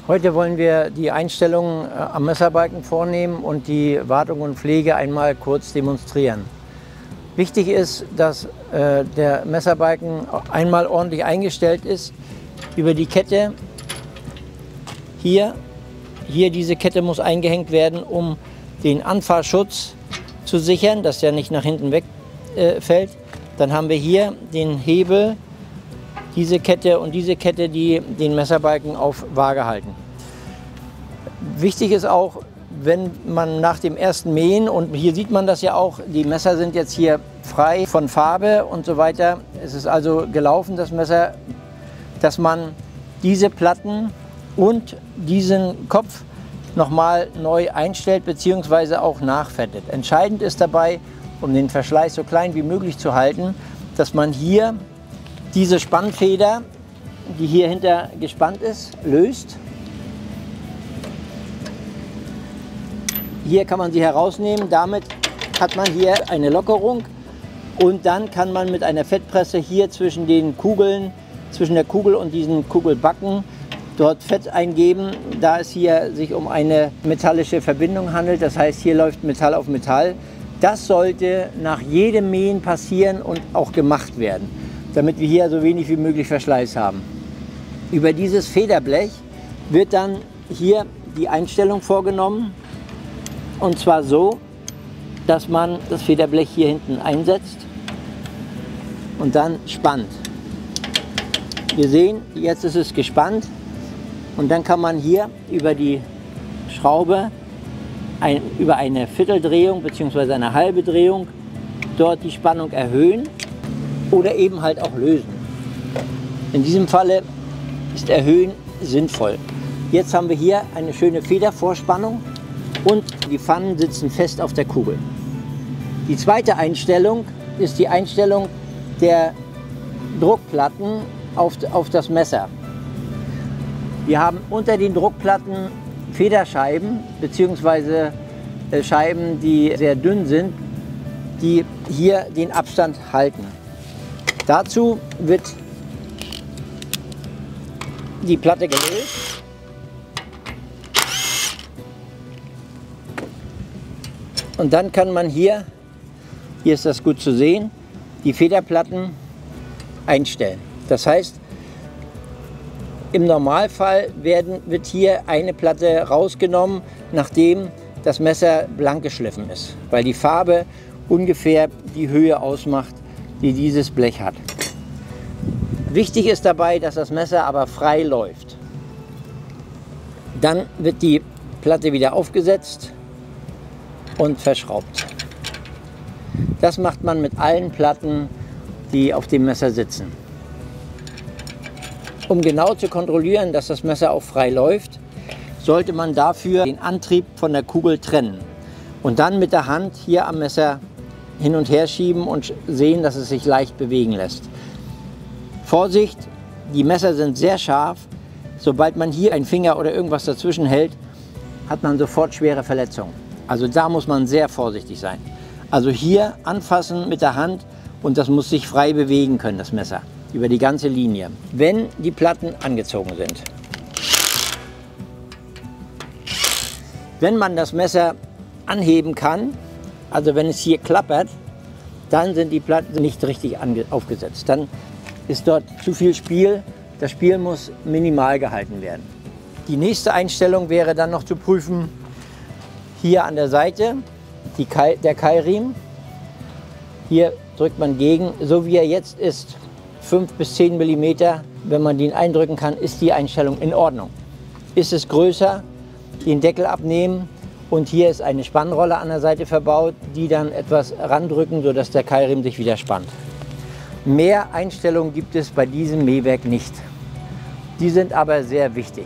Heute wollen wir die Einstellungen am Messerbalken vornehmen und die Wartung und Pflege einmal kurz demonstrieren. Wichtig ist, dass der Messerbalken einmal ordentlich eingestellt ist über die Kette. Hier diese Kette muss eingehängt werden, um den Anfahrschutz zu sichern, dass der nicht nach hinten wegfällt. Dann haben wir hier den Hebel, diese Kette und diese Kette, die den Messerbalken auf Waage halten. Wichtig ist auch, wenn man nach dem ersten Mähen, und hier sieht man das ja auch, die Messer sind jetzt hier frei von Farbe und so weiter. Es ist also gelaufen, das Messer, dass man diese Platten und diesen Kopf nochmal neu einstellt bzw. auch nachfettet. Entscheidend ist dabei, um den Verschleiß so klein wie möglich zu halten, dass man hier diese Spannfeder, die hier hinter gespannt ist, löst. Hier kann man sie herausnehmen, damit hat man hier eine Lockerung und dann kann man mit einer Fettpresse hier zwischen den Kugeln, zwischen der Kugel und diesen Kugelbacken dort Fett eingeben, da es hier sich um eine metallische Verbindung handelt. Das heißt, hier läuft Metall auf Metall. Das sollte nach jedem Mähen passieren und auch gemacht werden, damit wir hier so wenig wie möglich Verschleiß haben. Über dieses Federblech wird dann hier die Einstellung vorgenommen, und zwar so, dass man das Federblech hier hinten einsetzt und dann spannt. Wir sehen, jetzt ist es gespannt. Und dann kann man hier über die Schraube, über eine Vierteldrehung bzw. eine halbe Drehung dort die Spannung erhöhen oder eben halt auch lösen. In diesem Falle ist Erhöhen sinnvoll. Jetzt haben wir hier eine schöne Federvorspannung und die Pfannen sitzen fest auf der Kugel. Die zweite Einstellung ist die Einstellung der Druckplatten auf das Messer. Wir haben unter den Druckplatten Federscheiben bzw. Scheiben, die sehr dünn sind, die hier den Abstand halten. Dazu wird die Platte gelöst und dann kann man hier ist das gut zu sehen, die Federplatten einstellen. Das heißt, im Normalfall wird hier eine Platte rausgenommen, nachdem das Messer blank geschliffen ist, weil die Farbe ungefähr die Höhe ausmacht, die dieses Blech hat. Wichtig ist dabei, dass das Messer aber frei läuft. Dann wird die Platte wieder aufgesetzt und verschraubt. Das macht man mit allen Platten, die auf dem Messer sitzen. Um genau zu kontrollieren, dass das Messer auch frei läuft, sollte man dafür den Antrieb von der Kugel trennen und dann mit der Hand hier am Messer hin und her schieben und sehen, dass es sich leicht bewegen lässt. Vorsicht, die Messer sind sehr scharf. Sobald man hier einen Finger oder irgendwas dazwischen hält, hat man sofort schwere Verletzungen. Also da muss man sehr vorsichtig sein. Also hier anfassen mit der Hand und das muss sich frei bewegen können, das Messer, über die ganze Linie, wenn die Platten angezogen sind. Wenn man das Messer anheben kann, also wenn es hier klappert, dann sind die Platten nicht richtig aufgesetzt. Dann ist dort zu viel Spiel. Das Spiel muss minimal gehalten werden. Die nächste Einstellung wäre dann noch zu prüfen, hier an der Seite, der Keilriemen. Hier drückt man gegen, so wie er jetzt ist, 5 bis 10 mm. Wenn man den eindrücken kann, ist die Einstellung in Ordnung. Ist es größer, den Deckel abnehmen und hier ist eine Spannrolle an der Seite verbaut, die dann etwas randrücken, sodass der Keilriemen sich wieder spannt. Mehr Einstellungen gibt es bei diesem Mähwerk nicht. Die sind aber sehr wichtig.